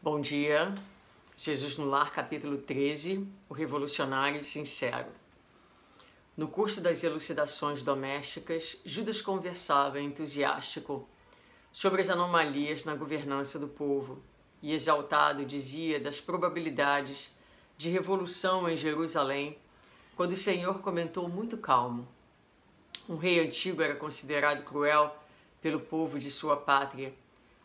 Bom dia, Jesus no Lar, capítulo 13, o revolucionário sincero. No curso das elucidações domésticas, Judas conversava entusiástico sobre as anomalias na governança do povo e exaltado dizia das probabilidades de revolução em Jerusalém, quando o Senhor comentou muito calmo. Um rei antigo era considerado cruel pelo povo de sua pátria,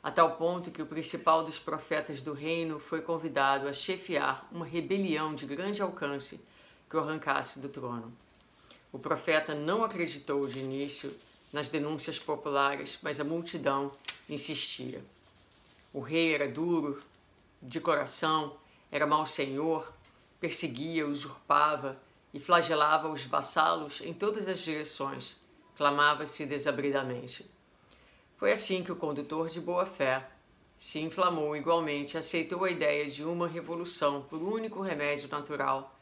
a tal ponto que o principal dos profetas do reino foi convidado a chefiar uma rebelião de grande alcance que o arrancasse do trono. O profeta não acreditou de início nas denúncias populares, mas a multidão insistia. O rei era duro de coração, era mau senhor, perseguia, usurpava e flagelava os vassalos em todas as direções, clamava-se desabridamente. Foi assim que o condutor de boa-fé se inflamou igualmente, aceitou a ideia de uma revolução por único remédio natural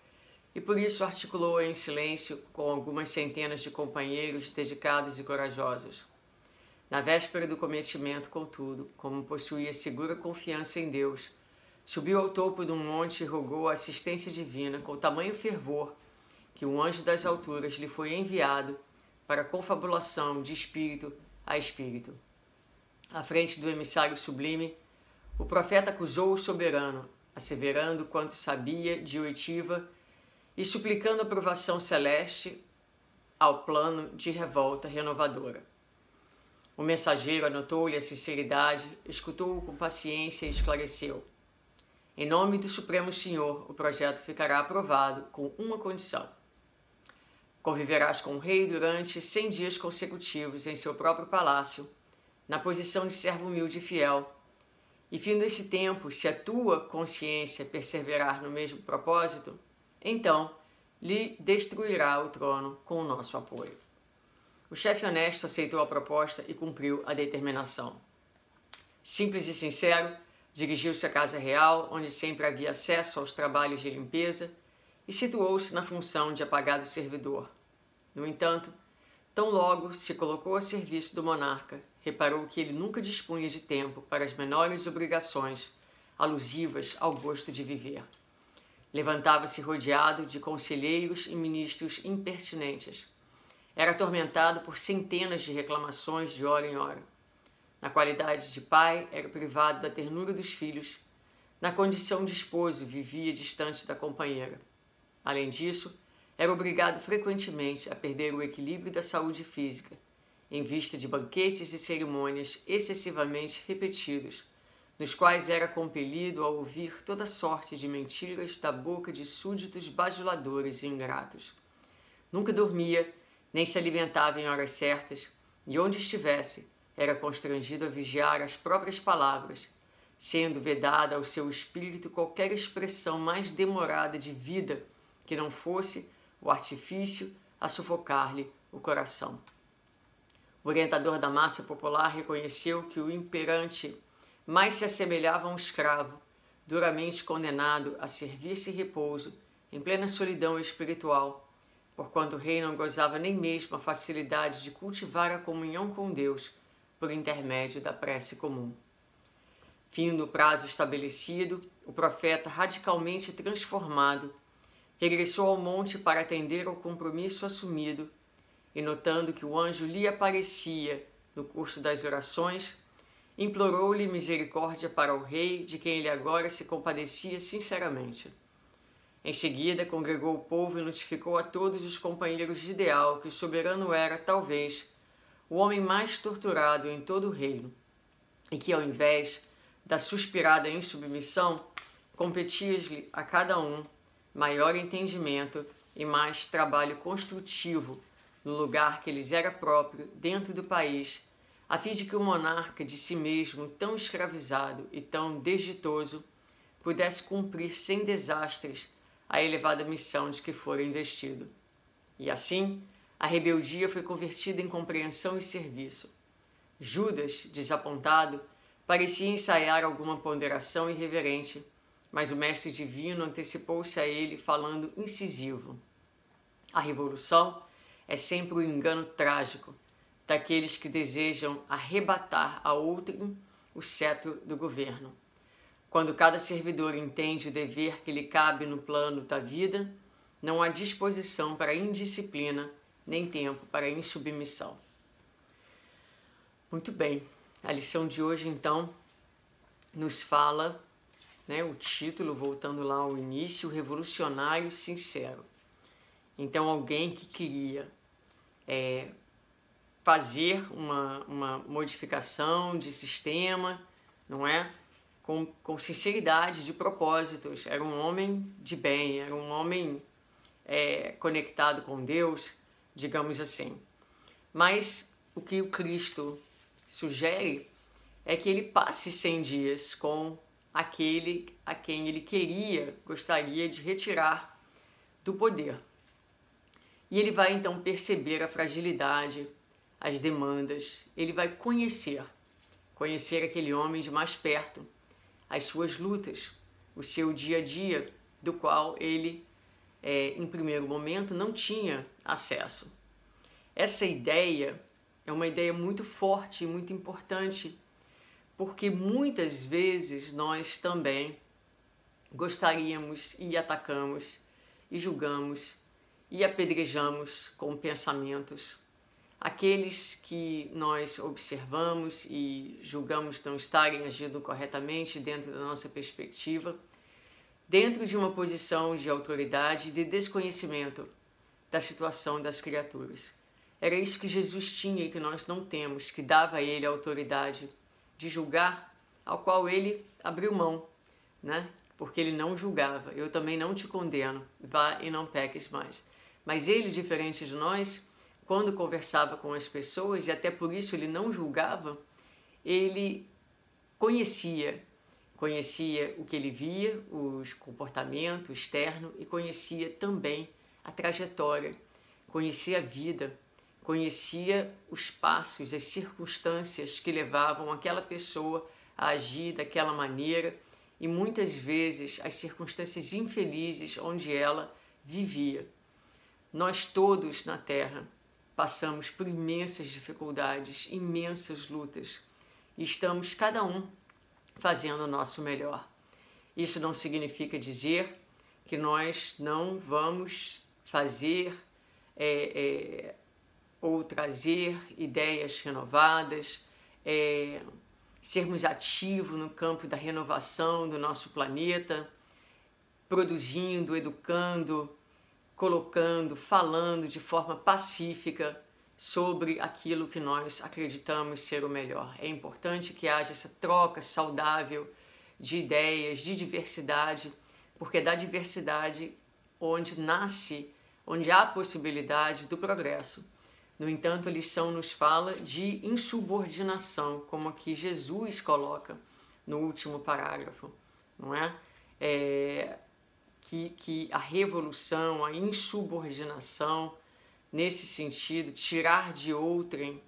e por isso articulou em silêncio com algumas centenas de companheiros dedicados e corajosos. Na véspera do cometimento, contudo, como possuía segura confiança em Deus, subiu ao topo de um monte e rogou a assistência divina com tamanho fervor que um anjo das alturas lhe foi enviado para confabulação de espírito a espírito. À frente do emissário sublime, o profeta acusou o soberano, asseverando quanto sabia de oitiva e suplicando aprovação celeste ao plano de revolta renovadora. O mensageiro anotou-lhe a sinceridade, escutou-o com paciência e esclareceu. Em nome do Supremo Senhor, o projeto ficará aprovado com uma condição. Conviverás com o rei durante 100 dias consecutivos em seu próprio palácio, na posição de servo humilde e fiel, e findo esse tempo, se a tua consciência perseverar no mesmo propósito, então lhe destruirá o trono com o nosso apoio. O chefe honesto aceitou a proposta e cumpriu a determinação. Simples e sincero, dirigiu-se à casa real, onde sempre havia acesso aos trabalhos de limpeza, e situou-se na função de apagado servidor. No entanto, tão logo se colocou a serviço do monarca, reparou que ele nunca dispunha de tempo para as menores obrigações alusivas ao gosto de viver. Levantava-se rodeado de conselheiros e ministros impertinentes. Era atormentado por centenas de reclamações de hora em hora. Na qualidade de pai, era privado da ternura dos filhos. Na condição de esposo, vivia distante da companheira. Além disso, era obrigado frequentemente a perder o equilíbrio da saúde física, em vista de banquetes e cerimônias excessivamente repetidos, nos quais era compelido a ouvir toda sorte de mentiras da boca de súditos bajuladores e ingratos. Nunca dormia, nem se alimentava em horas certas, e onde estivesse, era constrangido a vigiar as próprias palavras, sendo vedada ao seu espírito qualquer expressão mais demorada de vida que não fosse o artifício a sufocar-lhe o coração. O orientador da massa popular reconheceu que o imperante mais se assemelhava a um escravo, duramente condenado a serviço e repouso, em plena solidão espiritual, porquanto o rei não gozava nem mesmo a facilidade de cultivar a comunhão com Deus por intermédio da prece comum. Findo o prazo estabelecido, o profeta, radicalmente transformado, regressou ao monte para atender ao compromisso assumido e, notando que o anjo lhe aparecia no curso das orações, implorou-lhe misericórdia para o rei, de quem ele agora se compadecia sinceramente. Em seguida, congregou o povo e notificou a todos os companheiros de ideal que o soberano era, talvez, o homem mais torturado em todo o reino, e que, ao invés da suspirada insubmissão, competia-lhe a cada um maior entendimento e mais trabalho construtivo no lugar que lhes era próprio dentro do país, a fim de que o monarca de si mesmo, tão escravizado e tão desditoso, pudesse cumprir sem desastres a elevada missão de que fora investido. E assim, a rebeldia foi convertida em compreensão e serviço. Judas, desapontado, parecia ensaiar alguma ponderação irreverente, mas o mestre divino antecipou-se a ele, falando incisivo. A revolução é sempre o engano trágico daqueles que desejam arrebatar a outrem o cetro do governo. Quando cada servidor entende o dever que lhe cabe no plano da vida, não há disposição para indisciplina, nem tempo para insubmissão. Muito bem, a lição de hoje então nos fala, o título, voltando lá ao início, revolucionário sincero. Então alguém que queria fazer uma modificação de sistema, não é? Com sinceridade de propósitos, era um homem de bem, era um homem conectado com Deus, digamos assim. Mas o que o Cristo sugere é que ele passe 100 dias com aquele a quem ele gostaria de retirar do poder. E ele vai então perceber a fragilidade, as demandas, ele vai conhecer aquele homem de mais perto, as suas lutas, o seu dia a dia, do qual ele, em primeiro momento, não tinha acesso. Essa ideia é uma ideia muito forte e muito importante, porque muitas vezes nós também gostaríamos e atacamos e julgamos e apedrejamos com pensamentos aqueles que nós observamos e julgamos não estarem agindo corretamente dentro da nossa perspectiva, dentro de uma posição de autoridade e de desconhecimento da situação das criaturas. Era isso que Jesus tinha e que nós não temos, que dava a ele a autoridade de julgar, ao qual ele abriu mão, porque ele não julgava. Eu também não te condeno, vá e não peques mais. Mas ele, diferente de nós, quando conversava com as pessoas, e até por isso ele não julgava, ele conhecia o que ele via, os comportamentos externo, e conhecia também a trajetória, conhecia a vida, conhecia os passos, as circunstâncias que levavam aquela pessoa a agir daquela maneira e muitas vezes as circunstâncias infelizes onde ela vivia. Nós todos na Terra passamos por imensas dificuldades, imensas lutas e estamos cada um fazendo o nosso melhor. Isso não significa dizer que nós não vamos fazer ou trazer ideias renovadas, sermos ativos no campo da renovação do nosso planeta, produzindo, educando, colocando, falando de forma pacífica sobre aquilo que nós acreditamos ser o melhor. É importante que haja essa troca saudável de ideias, de diversidade, porque é da diversidade onde há a possibilidade do progresso. No entanto, a lição nos fala de insubordinação, como aqui Jesus coloca no último parágrafo, não é? Que a revolução, a insubordinação, nesse sentido, tirar de outrem,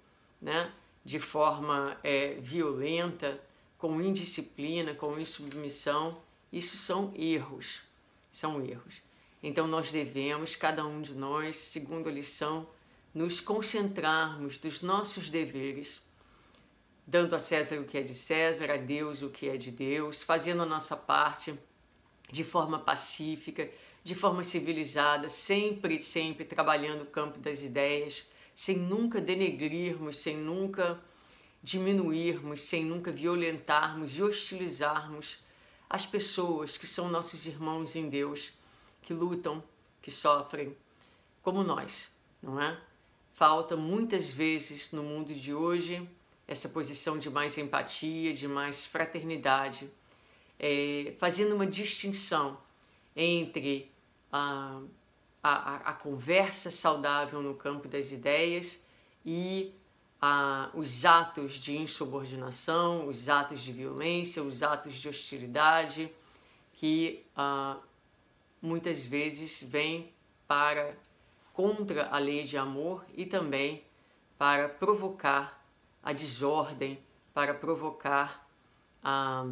de forma violenta, com indisciplina, com insubmissão, isso são erros, Então nós devemos, cada um de nós, segundo a lição, nos concentrarmos dos nossos deveres, dando a César o que é de César, a Deus o que é de Deus, fazendo a nossa parte de forma pacífica, de forma civilizada, sempre trabalhando o campo das ideias, sem nunca denegrirmos, sem nunca diminuirmos, sem nunca violentarmos e hostilizarmos as pessoas que são nossos irmãos em Deus, que lutam, que sofrem, como nós, não é? Falta muitas vezes no mundo de hoje essa posição de mais empatia, de mais fraternidade, fazendo uma distinção entre a conversa saudável no campo das ideias e os atos de insubordinação, os atos de violência, os atos de hostilidade que muitas vezes vêm contra a lei de amor e também para provocar a desordem, para provocar a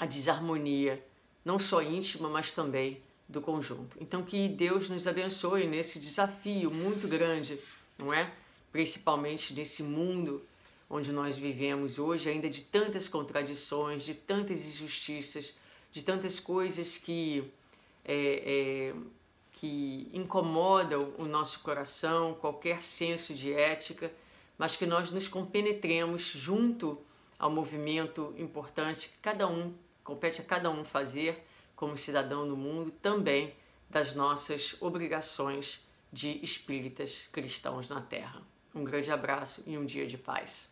desarmonia, não só íntima, mas também do conjunto. Então que Deus nos abençoe nesse desafio muito grande, não é? Principalmente nesse mundo onde nós vivemos hoje, ainda de tantas contradições, de tantas injustiças, de tantas coisas que incomodam o nosso coração, qualquer senso de ética, mas que nós nos compenetremos junto ao movimento importante que compete a cada um fazer como cidadão no mundo, também das nossas obrigações de espíritas cristãos na Terra. Um grande abraço e um dia de paz.